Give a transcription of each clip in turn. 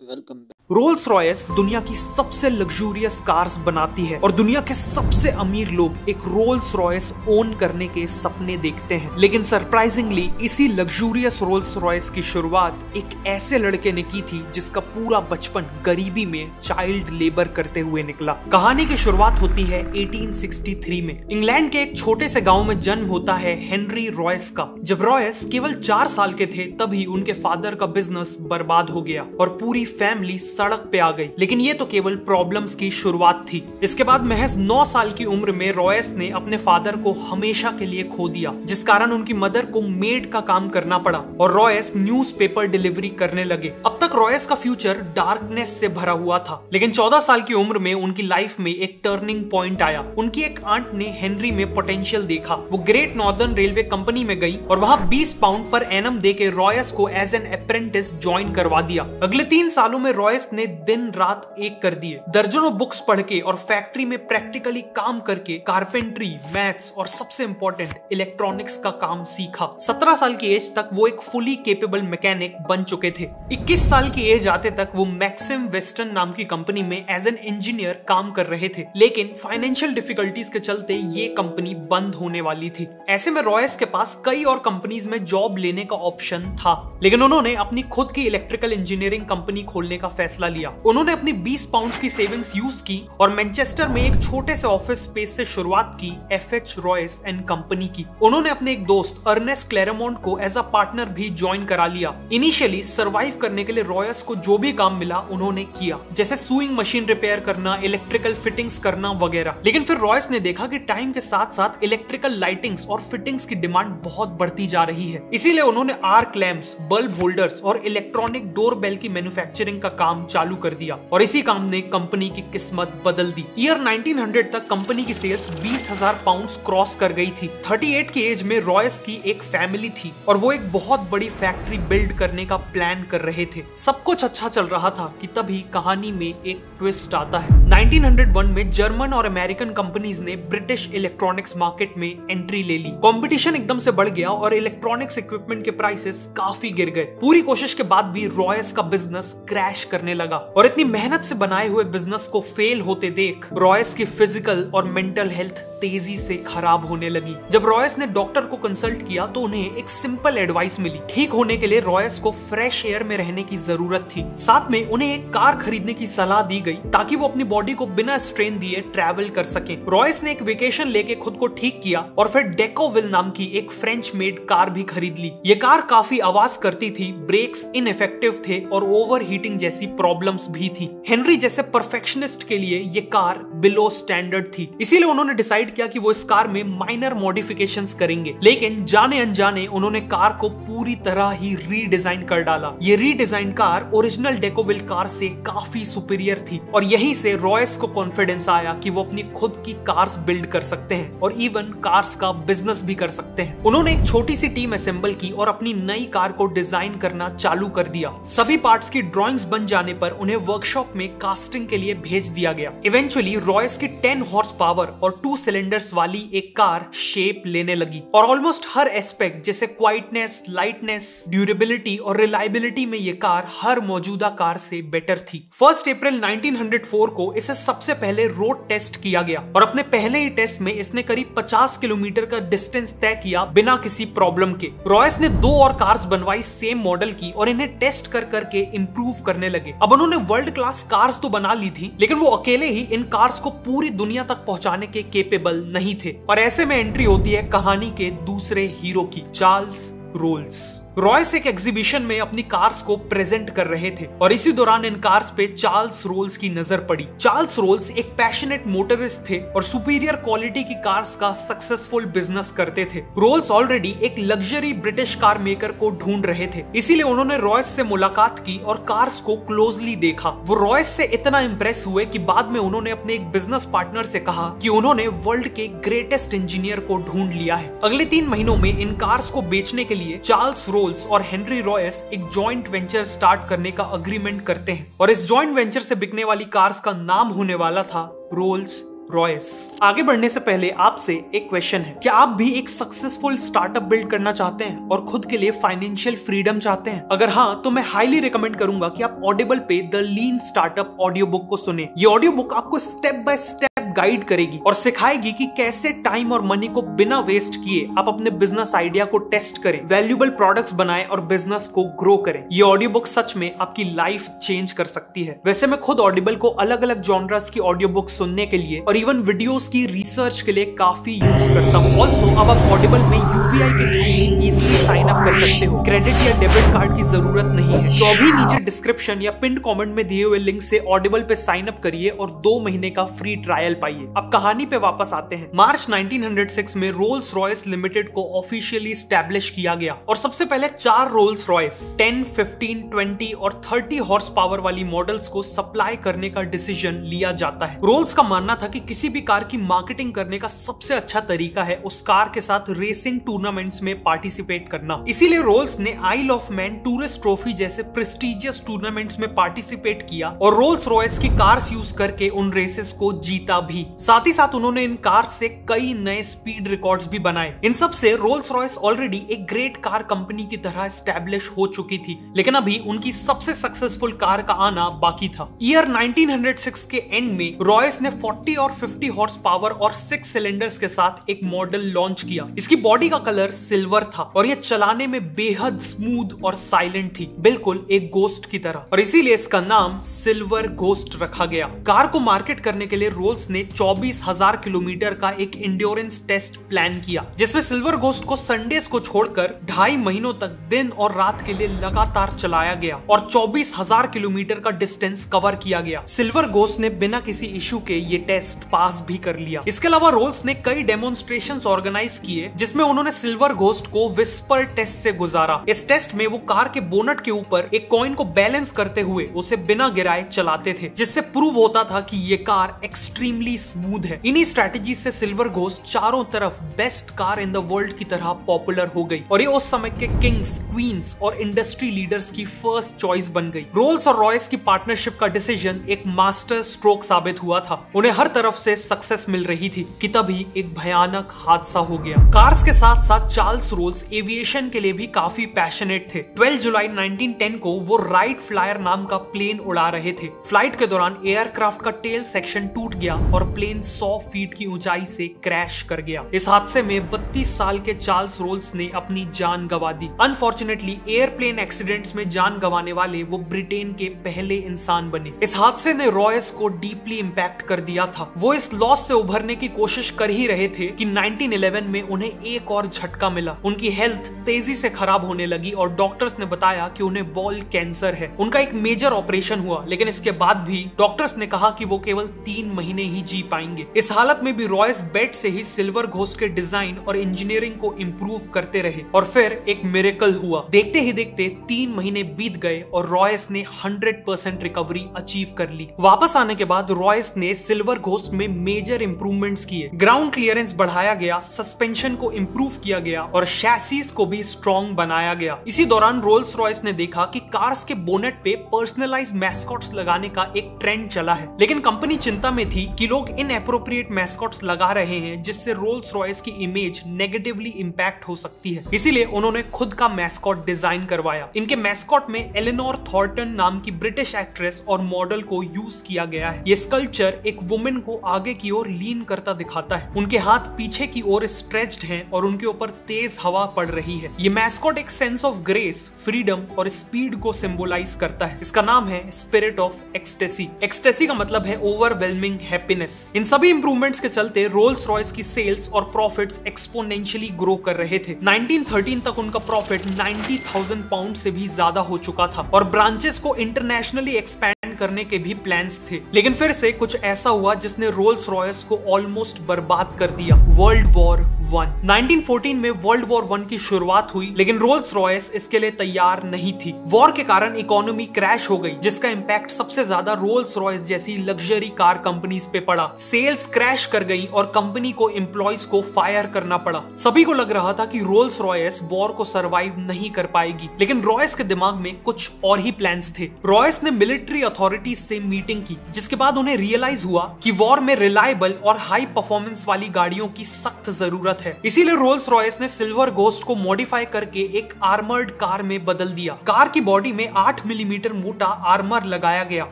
Welcome. Rolls Royce दुनिया की सबसे लग्जूरियस कार्स बनाती है और दुनिया के सबसे अमीर लोग एक रोल्स रॉयस ओन करने के सपने देखते हैं। लेकिन सरप्राइजिंगली इसी लग्जूरियस रोल्स रॉयस की शुरुआत एक ऐसे लड़के ने की थी जिसका पूरा बचपन गरीबी में चाइल्ड लेबर करते हुए निकला। कहानी की शुरुआत होती है 1863 में। इंग्लैंड के एक छोटे से गांव में जन्म होता है हेनरी रॉयस का। जब रॉयस केवल 4 साल के थे तभी उनके फादर का बिजनेस बर्बाद हो गया और पूरी फैमिली सड़क पे आ गई। लेकिन ये तो केवल प्रॉब्लम्स की शुरुआत थी। इसके बाद महज 9 साल की उम्र में रॉयस ने अपने फादर को हमेशा के लिए खो दिया, जिस कारण उनकी मदर को मेड का काम करना पड़ा और रॉयस न्यूज़पेपर डिलीवरी करने लगे। अब तक रॉयस का फ्यूचर डार्कनेस से भरा हुआ था, लेकिन 14 साल की उम्र में उनकी लाइफ में एक टर्निंग पॉइंट आया। उनकी एक आंट ने हेनरी में पोटेंशियल देखा। वो ग्रेट नॉर्दर्न रेलवे कंपनी में गई और वहां 20 पाउंड पर एनम देके रॉयस को एज एन अप्रेंटिस ज्वाइन करवा दिया। अगले 3 सालों में रॉयस ने दिन रात एक कर दिए। दर्जनों बुक्स पढ़ के और फैक्ट्री में प्रैक्टिकली काम करके कारपेंट्री, मैथ्स और सबसे इंपॉर्टेंट इलेक्ट्रॉनिक्स का काम सीखा। 17 साल की एज तक वो एक फुली केपेबल मैकेनिक बन चुके थे। 21 साल की एज आते तक वो मैक्सिम वेस्टर्न नाम की कंपनी में एज एन इंजीनियर काम कर रहे थे। लेकिन फाइनेंशियल डिफिकल्टीज के चलते ये कंपनी बंद होने वाली थी। ऐसे में रॉयस के पास कई और कंपनीज में जॉब लेने का ऑप्शन था, लेकिन उन्होंने अपनी खुद की इलेक्ट्रिकल इंजीनियरिंग कंपनी खोलने का फैसला लिया। उन्होंने अपनी 20 पाउंड की सेविंग्स यूज की और मैनचेस्टर में एक छोटे से ऑफिस स्पेस से शुरुआत की एफएच रॉयस एंड कंपनी की। उन्होंने अपने एक दोस्त अर्नेस्ट क्लेरेमोंट को एज अ पार्टनर भी ज्वाइन करा लिया। इनिशियली सर्वाइव करने के लिए रॉयस को जो भी काम मिला उन्होंने किया, जैसे सुइंग मशीन रिपेयर करना, इलेक्ट्रिकल फिटिंग्स करना वगैरह। लेकिन फिर रॉयस ने देखा कि टाइम के साथ साथ इलेक्ट्रिकल लाइटिंग्स और फिटिंग्स की डिमांड बहुत बढ़ती जा रही है। इसीलिए उन्होंने आर्क लैंप्स, बल्ब होल्डर्स और इलेक्ट्रॉनिक डोरबेल की मैन्युफैक्चरिंग का काम चालू कर दिया और इसी काम ने कंपनी की किस्मत बदल दी। ईयर 1900 तक कंपनी की सेल्स 20,000 पाउंड्स क्रॉस कर गई थी। 38 की एज में रॉयस की एक फैमिली थी और वो एक बहुत बड़ी फैक्ट्री बिल्ड करने का प्लान कर रहे थे। सब कुछ अच्छा चल रहा था कि तभी कहानी में एक ट्विस्ट आता है। 1901 में जर्मन और अमेरिकन कंपनीज ने ब्रिटिश इलेक्ट्रॉनिक्स मार्केट में एंट्री ले ली। कंपटीशन एकदम से बढ़ गया और इलेक्ट्रॉनिक्स इक्विपमेंट के प्राइसेस काफी गिर गए। पूरी कोशिश के बाद भी रॉयस का बिजनेस क्रैश करने लगा और इतनी मेहनत से बनाए हुए बिजनेस को फेल होते देख रॉयस की फिजिकल और मेंटल हेल्थ तेजी से खराब होने लगी। जब रॉयस ने डॉक्टर को कंसल्ट किया तो उन्हें एक सिंपल एडवाइस मिली। ठीक होने के लिए रॉयस को फ्रेश एयर में रहने की जरूरत थी। साथ में उन्हें एक कार खरीदने की सलाह दी गई ताकि वो अपनी बॉडी को बिना स्ट्रेन दिए ट्रैवल कर सके। रॉयस ने एक वेकेशन लेके खुद को ठीक किया और फिर डेकोविल नाम की एक फ्रेंच मेड कार भी खरीद ली। ये कार काफी आवाज करती थी, ब्रेक्स इनइफेक्टिव थे और ओवर हीटिंग जैसी प्रॉब्लम्स भी थी। हेनरी जैसे परफेक्शनिस्ट के लिए ये कार बिलो स्टैंडर्ड थी, इसीलिए उन्होंने डिसाइड किया कि वो इस कार में माइनर मॉडिफिकेशंस करेंगे। लेकिन जाने अनजाने उन्होंने कार को पूरी तरह ही रीडिजाइन कर डाला। ये रीडिजाइन कार ओरिजिनल डेकोविल कार से काफी सुपीरियर थी और यहीं से रॉयस को कॉन्फिडेंस आया कि वो अपनी खुद की कार्स बिल्ड कर सकते हैं और इवन कार्स का बिजनेस भी कर सकते हैं। उन्होंने एक छोटी सी टीम असेंबल की और अपनी नई कार को डिजाइन करना चालू कर दिया। सभी पार्ट्स की ड्राइंग्स बन जाने पर उन्हें वर्कशॉप में कास्टिंग के लिए भेज दिया गया। इवेंचुअली रॉयस की 10 हॉर्स पावर और 2 सिलेंडर्स वाली एक कार शेप लेने लगी और ऑलमोस्ट हर एस्पेक्ट जैसे क्वाइटनेस, लाइटनेस, ड्यूरेबिलिटी और रिलायबिलिटी में ये कार हर मौजूदा कार से बेटर थी। 1 अप्रैल 1904 को इसे सबसे पहले रोड टेस्ट किया गया और अपने पहले ही टेस्ट में इसने करीब 50 किलोमीटर का डिस्टेंस तय किया बिना किसी प्रॉब्लम के। रॉयस ने 2 और कार्स बनवाई सेम मॉडल की और इन्हें टेस्ट कर करके इंप्रूव करने लगे। अब उन्होंने वर्ल्ड क्लास कार्स तो बना ली थी, लेकिन वो अकेले ही इन कार्स को पूरी दुनिया तक पहुंचाने के केपेबल नहीं थे और ऐसे में एंट्री होती है कहानी के दूसरे हीरो की, चार्ल्स रोल्स। रॉयस एक एग्जीबिशन में अपनी कार्स को प्रेजेंट कर रहे थे और इसी दौरान इन कार्स पे चार्ल्स रोल्स की नजर पड़ी। चार्ल्स रोल्स एक पैशनेट मोटरिस्ट थे और सुपीरियर क्वालिटी की कार्स का सक्सेसफुल बिजनेस करते थे। रोल्स ऑलरेडी एक लग्जरी ब्रिटिश कार मेकर को ढूंढ रहे थे, इसीलिए उन्होंने रॉयस से मुलाकात की और कार्स को क्लोजली देखा। वो रॉयस से इतना इंप्रेस हुए कि बाद में उन्होंने अपने एक बिजनेस पार्टनर से कहा कि उन्होंने वर्ल्ड के ग्रेटेस्ट इंजीनियर को ढूंढ लिया है। अगले 3 महीनों में इन कार्स को बेचने के लिए चार्ल्स रोल्स और हेनरी रॉयस एक जॉइंट वेंचर स्टार्ट करने का अग्रीमेंट करते हैं और इस जॉइंट वेंचर से बिकने वाली कार्स का नाम होने वाला था रोल्स रॉयस। आगे बढ़ने से पहले आपसे एक क्वेश्चन है, क्या आप भी एक सक्सेसफुल स्टार्टअप बिल्ड करना चाहते हैं और खुद के लिए फाइनेंशियल फ्रीडम चाहते हैं? अगर हाँ, तो मैं हाईली रिकमेंड करूंगा कि आप ऑडिबल पे the lean startup audio book को सुने। ये ऑडियो बुक आपको स्टेप बाय स्टेप गाइड करेगी और सिखाएगी कि कैसे टाइम और मनी को बिना वेस्ट किए आप अपने बिजनेस आइडिया को टेस्ट करें, वैल्यूएबल प्रोडक्ट्स बनाएं और बिजनेस को ग्रो करें। ये ऑडियो बुक सच में आपकी लाइफ चेंज कर सकती है। वैसे मैं खुद ऑडिबल को अलग अलग जॉनर्स की ऑडियो बुक सुनने के लिए और इवन वीडियोस की रिसर्च के लिए काफी यूज करता हूँ। ऑल्सो अब आप ऑडिबल में यूपीआई के थ्रू इजीली साइन अप कर सकते हो, क्रेडिट या डेबिट कार्ड की जरूरत नहीं है। तो अभी नीचे डिस्क्रिप्शन या पिन कमेंट में दिए हुए लिंक से ऑडिबल पे साइन अप करिए और 2 महीने का फ्री ट्रायल पाइए। अब कहानी पे वापस आते हैं। मार्च 1906 में रोल्स रॉयस लिमिटेड को ऑफिशियली स्टैब्लिश किया गया और सबसे पहले 4 रोल्स रॉयस 10, 15, 20 और 30 हॉर्स पावर वाली मॉडल्स को सप्लाई करने का डिसीजन लिया जाता है। रोल्स का मानना था कि किसी भी कार की मार्केटिंग करने का सबसे अच्छा तरीका है उस कार के साथ रेसिंग टूर्नामेंट्स में पार्टिसिपेट करना। इसीलिए रोल्स ने आइल ऑफ मैन टूरिस्ट ट्रॉफी जैसे प्रेस्टिजियस टूर्नामेंट्स में पार्टिसिपेट किया और रोल्स रॉयस की कार्स यूज करके उन रेसेस को जीता भी। साथ ही साथ उन्होंने इन कार्स से कई नए स्पीड रिकॉर्ड्स भी बनाए। इन सब से रोल्स रॉयस ऑलरेडी एक ग्रेट कार कंपनी की तरह एस्टैब्लिश हो चुकी थी, लेकिन अभी उनकी सबसे सक्सेसफुल कार का आना बाकी था। ईयर 1906 के एंड में रॉयस ने 40 और 50 हॉर्स पावर और 6 सिलेंडर्स के साथ एक मॉडल लॉन्च किया। इसकी बॉडी का कलर सिल्वर था और यह चलाने में बेहद स्मूथ और साइलेंट थी, बिल्कुल एक गोस्ट की तरह, और इसीलिए इसका नाम सिल्वर घोस्ट रखा गया। कार को मार्केट करने के लिए रोल्स ने 24,000 किलोमीटर का एक इंड्योरेंस टेस्ट प्लान किया, जिसमें सिल्वर घोस्ट को संडेज को छोड़कर 2.5 महीनों तक दिन और रात के लिए लगातार चलाया गया और 24,000 किलोमीटर का डिस्टेंस कवर किया गया। सिल्वर घोस्ट ने बिना किसी इशू के ये टेस्ट पास भी कर लिया। इसके अलावा रोल्स ने कई डेमोन्स्ट्रेशंस ऑर्गेनाइज किए जिसमें उन्होंने सिल्वर घोस्ट को विस्पर टेस्ट से गुजारा। इस टेस्ट में वो कार के बोनट के ऊपर एक कॉइन को बैलेंस करते हुए उसे बिना गिराए चलाते थे, जिससे प्रूव होता था कि ये कार एक्सट्रीमली स्मूथ है। इन्हीं स्ट्रेटजी से सिल्वर घोस्ट चारों तरफ best car in the world की तरह पॉपुलर हो गई और ये उस समय के किंग्स, क्वींस और इंडस्ट्री लीडर्स की फर्स्ट चॉइस बन गई। रोल्स और रॉयस की पार्टनरशिप का डिसीजन एक मास्टर स्ट्रोक साबित हुआ था। उन्हें हर तरफ से सक्सेस मिल रही थी कि तभी एक भयानक हादसा हो गया। कार्स के साथ साथ चार्ल्स रोल्स एविएशन के लिए भी काफी पैशनेट थे। 12 जुलाई 1910 को वो राइट फ्लायर नाम का प्लेन उड़ा रहे थे। फ्लाइट के दौरान एयरक्राफ्ट का टेल सेक्शन टूट गया और प्लेन 100 फीट की ऊंचाई से क्रैश कर गया। इस हादसे में 32 साल के चार्ल्स रोल्स ने अपनी जान गंवा दी। अनफॉर्चुनेटली एयरप्लेन एक्सीडेंट्स में जान गंवाने वाले वो ब्रिटेन के पहले इंसान बने। इस हादसे ने रॉयस को डीपली इंपैक्ट कर दिया था। वो इस लॉस से उभरने की कोशिश कर ही रहे थे कि 1911 में उन्हें एक और झटका मिला। उनकी हेल्थ तेजी से खराब होने लगी और डॉक्टर्स ने बताया कि उन्हें बॉल कैंसर है। उनका एक मेजर ऑपरेशन हुआ, लेकिन इसके बाद भी डॉक्टर्स ने कहा कि वो केवल 3 महीने ही जी पाएंगे। इस हालत में भी रॉयस बेड से ही सिल्वर घोस्ट के डिजाइन और इंजीनियरिंग को इंप्रूव करते रहे और फिर एक मिरेकल हुआ। देखते ही देखते 3 महीने बीत गए और रॉयस ने 100% रिकवरी अचीव कर ली। वापस आने के बाद रॉयस ने सिल्वर घोस्ट में मेजर इंप्रूवमेंट्स किए। ग्राउंड क्लियरेंस बढ़ाया गया, सस्पेंशन को इंप्रूव किया गया और शैसीज को भी स्ट्रॉन्ग बनाया गया। इसी दौरान रोल्स रॉयस ने देखा कि कार्स के बोनेट पे पर्सनलाइज्ड मैस्कॉट्स लगाने का एक ट्रेंड चला है, लेकिन कंपनी चिंता में थी कि लोग इनएप्रोप्रिएट मैस्कॉट्स लगा रहे हैं जिससे रोल्स रॉयस की इमेज नेगेटिवली इंपैक्ट हो सकती है। इसीलिए उन्होंने खुद का मैस्कॉट डिजाइन करवाया। इनके मैस्कॉट में एलेनोर थॉर्टन नाम की ब्रिटिश एक्ट्रेस और मॉडल को यूज किया गया है। ये स्कल्पचर एक वुमेन को आगे की ओर लीन करता दिखाता है। उनके हाथ पीछे की ओर स्ट्रेच्ड हैं और उनके ऊपर तेज हवा पड़ रही है। ये मैस्कॉट एक सेंस ऑफ ग्रेस, फ्रीडम और स्पीड को सिंबलाइज करता है। इसका नाम है स्पिरिट ऑफ एक्सटेसी। एक्सटेसी का मतलब है ओवरवेलमिंग हैप्पीनेस। इन सभी इंप्रूवमेंट्स के चलते रोल्स रॉयस की सेल्स और प्रॉफिट्स एक्सपोनेंशियली ग्रो कर रहे थे। 1913 तक उनका प्रॉफिट 90,000 पाउंड से भी ज्यादा हो चुका था और ब्रांचेस को इंटरनेशनली एक्सपैंड करने के भी प्लान्स थे। लेकिन फिर से कुछ ऐसा हुआ जिसने रोल्स रॉयस को ऑलमोस्ट बर्बाद कर दिया। World war 1। 1914 में वर्ल्ड वॉर 1 की शुरुआत हुई, लेकिन रोल्स रॉयस इसके लिए तैयार नहीं थी। वॉर के कारण इकोनॉमी क्रैश हो गई, जिसका इंपैक्ट सबसे ज्यादा रोल्स रॉयस जैसी लग्जरी कार कंपनीज पे पड़ा। सेल्स क्रैश कर गई और कंपनी को एम्प्लॉयज को फायर करना पड़ा। सभी को लग रहा था कि रोल्स रॉयस वॉर को सर्वाइव नहीं कर पाएगी, लेकिन रॉयस के दिमाग में कुछ और ही प्लान्स थे। रॉयस ने मिलिट्री अथॉरिटी अथॉरिटीज से मीटिंग की, जिसके बाद उन्हें रियलाइज हुआ कि वॉर में रिलायबल और हाई परफॉर्मेंस वाली गाड़ियों की सख्त जरूरत है। इसीलिए रोल्स रॉयस ने सिल्वर घोस्ट को मॉडिफाई करके एक आर्मर्ड कार में बदल दिया। कार की बॉडी में 8 मिलीमीटर मोटा आर्मर लगाया गया,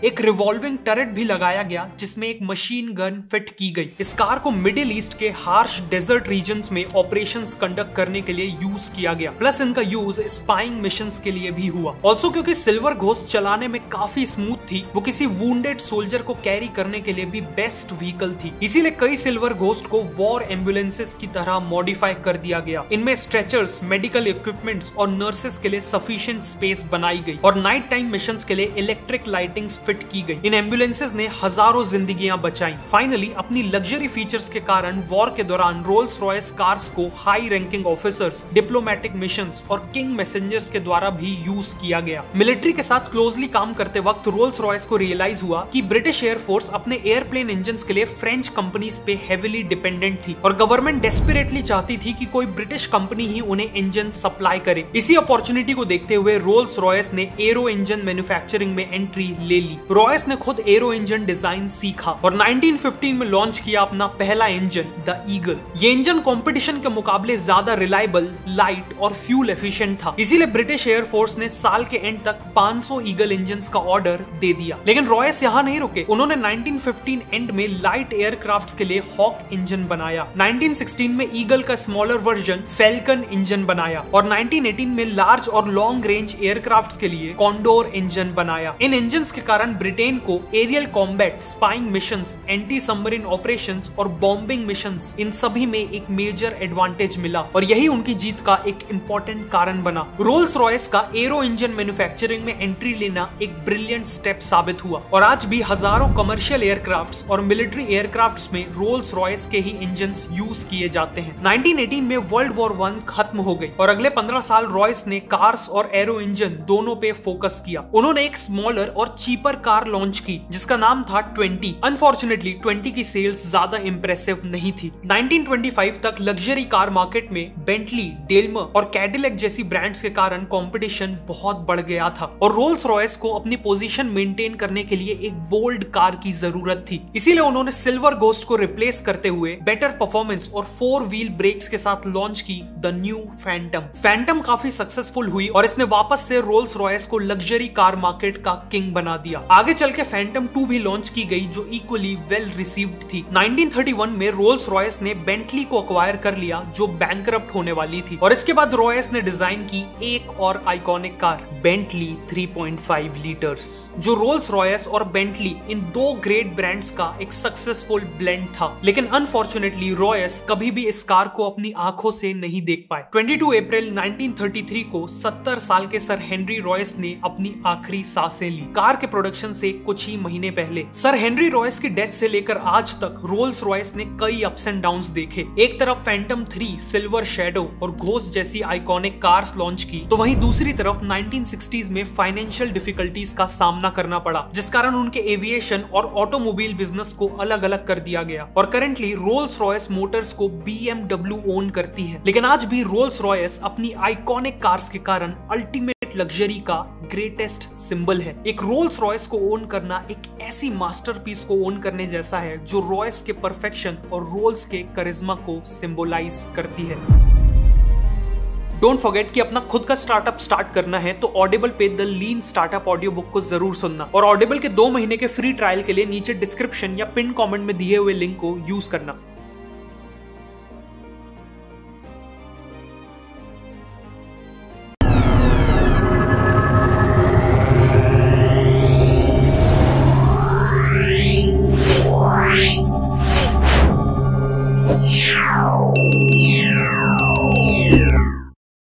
एक रिवॉल्विंग टरेट भी लगाया गया जिसमें एक मशीन गन फिट की गई। इस कार को मिडिल ईस्ट के हार्श डेजर्ट रीजन्स में ऑपरेशंस कंडक्ट करने के लिए यूज किया गया, प्लस इनका यूज स्पाइंग मिशंस के लिए भी हुआ। ऑल्सो क्योंकि सिल्वर घोस्ट चलाने में काफी स्मूथ थी, वो किसी वुंडेड सोल्जर को कैरी करने के लिए भी बेस्ट व्हीकल थी। इसीलिए कई सिल्वर घोस्ट को वॉर एम्बुलेंसेस की तरह मॉडिफाई कर दिया गया। इनमें स्ट्रेचर्स, मेडिकल इक्विपमेंट्स और नर्सेस के लिए सफिशिएंट स्पेस बनाई गई और नाइट टाइम मिशंस के लिए इलेक्ट्रिक लाइटिंग्स फिट की गई। इन एम्बुलेंसेस ने हजारों जिंदगियां बचाई। फाइनली अपनी लग्जरी फीचर्स के कारण वॉर के दौरान रोल्स रॉयस कार्स को high ranking officers, diplomatic missions और किंग मैसेंजर्स के द्वारा भी यूज किया गया। मिलिट्री के साथ क्लोजली काम करते वक्त रोल्स रॉयस को रियलाइज हुआ कि ब्रिटिश एयरफोर्स अपने एयरप्लेन इंजन्स के लिए फ्रेंच कंपनीज पे हेवीली डिपेंडेंट थी और गवर्नमेंट डेस्परेटली चाहती थी कि कोई ब्रिटिश कंपनी ही उन्हें इंजन सप्लाई करे। इसी अपॉर्चुनिटी को देखते हुए रोल्स रॉयस ने एरो इंजन मैन्युफैक्चरिंग में एंट्री ले ली। रॉयस ने खुद एरो इंजन डिजाइन सीखा और 1915 में लॉन्च किया अपना पहला इंजन द ईगल। ये इंजन कंपटीशन के मुकाबले ज्यादा रिलायबल, लाइट और फ्यूल एफिशिएंट था। इसीलिए ब्रिटिश एयरफोर्स ने साल के एंड तक 500 ईगल इंजन्स का ऑर्डर दे दिया। लेकिन रॉयस यहाँ नहीं रुके, उन्होंने 1915 एंड में लाइट एयरक्राफ्ट्स के लिए हॉक इंजन बनाया। 1916 में ईगल का स्मॉलर वर्जन फैल्कन इंजन बनाया और 1918 में लार्ज और लॉन्ग रेंज एयरक्राफ्ट्स के लिए कॉन्डोर इंजन बनाया। इन इंजन्स के कारण ब्रिटेन को aerial combat, spying missions, anti submarine operations और बॉम्बिंग मिशंस, इन सभी में एक मेजर एडवांटेज मिला और यही उनकी जीत का एक इंपॉर्टेंट कारण बना। रोल्स रॉयस का एरो इंजन मैन्युफैक्चरिंग में एंट्री लेना एक ब्रिलियंट स्टेप साबित हुआ और आज भी हजारों कमर्शियल एयरक्राफ्ट्स और मिलिट्री एयरक्राफ्ट्स में रोल्स रॉयस के ही इंजन्स यूज किए जाते हैं। 1918 में वर्ल्ड वॉर 1 खत्म हो गई और अगले 15 साल रॉयस ने कार्स और एरो इंजन दोनों पे फोकस किया। उन्होंने एक स्मॉलर और चीपर कार लॉन्च की जिसका नाम था 20। अनफॉर्चुनेटली 20 की सेल्स ज्यादा इंप्रेसिव नहीं थी। 1925 तक लग्जरी कार मार्केट में बेंटली, डेल्मर और कैडिलैक जैसी ब्रांड्स के कारण कंपटीशन बहुत बढ़ गया था और रोल्स रॉयस को अपनी पोजीशन मेंटेन करने के लिए एक बोल्ड कार की जरूरत थी। इसीलिए उन्होंने सिल्वर घोस्ट को रिप्लेस करते हुए बेटर परफॉर्मेंस और 4 व्हील ब्रेक्स के साथ लॉन्च की द न्यू फैंटम। फैंटम काफी सक्सेसफुल हुई और इसने वापस से रोल्स रॉयस को लग्जरी कार मार्केट का किंग बना दिया। आगे चल के फैंटम 2 भी लॉन्च की गई जो इक्वली वेल रिसीव्ड थी। 1931 में रोल्स रॉयस ने बेंटली को अक्वायर कर लिया जो बैंकरप्ट होने वाली थी और इसके बाद रॉयस ने डिजाइन की एक और आइकॉनिक कार बेंटली 3.5 लीटर्स, जो रोल्स रॉयस और बेंटली इन 2 ग्रेट ब्रांड्स का एक सक्सेसफुल ब्लेंड था। लेकिन अनफॉर्चुनेटली रॉयस कभी भी इस कार को अपनी आंखों से नहीं देख पाए। 22 अप्रैल 1933 को 70 साल के सर हेनरी रॉयस ने अपनी आखिरी सांसें ली कार के प्रोडक्शन से कुछ ही महीने पहले। सर हेनरी रॉयस की डेथ से लेकर आज तक रोल्स रॉयस ने कई अप्स एंड डाउन्स देखे। एक तरफ फैंटम 3, सिल्वर शैडो और घोस्ट जैसी आइकॉनिक कार्स लॉन्च की, तो वहीं दूसरी तरफ 1960s में फाइनेंशियल डिफिकल्टीज का सामना करना पड़ा जिस कारण उनके एविएशन और ऑटोमोबाइल बिजनेस को अलग अलग कर दिया गया और करंटली रोल्स रॉयस मोटर्स को BMW ओन करती है। लेकिन आज भी रोल्स रॉयस अपनी आइकॉनिक कार्स के कारण अल्टीमेट लग्जरी का ग्रेटेस्ट सिंबल है। एक रोल्स रॉयस को ओन करना एक ऐसी मास्टरपीस को ओन करने जैसा है जो रॉयस के परफेक्शन और रोल्स के करिश्मा को सिंबलाइज करती है। डोंट फॉरगेट कि अपना खुद का स्टार्टअप स्टार्ट करना है तो ऑडिबल पे the lean startup audio book को जरूर सुनना और ऑडिबल के 2 महीने के फ्री ट्रायल के लिए नीचे डिस्क्रिप्शन या पिन कमेंट में दिए हुए लिंक को यूज करना।